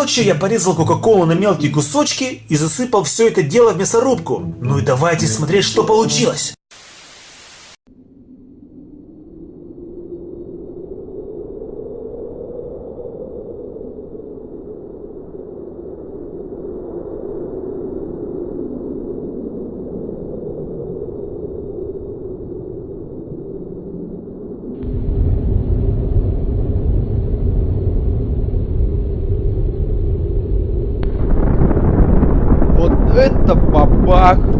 Короче, я порезал кока-колу на мелкие кусочки и засыпал все это дело в мясорубку. Ну и давайте смотреть, что получилось. Вот это бабах!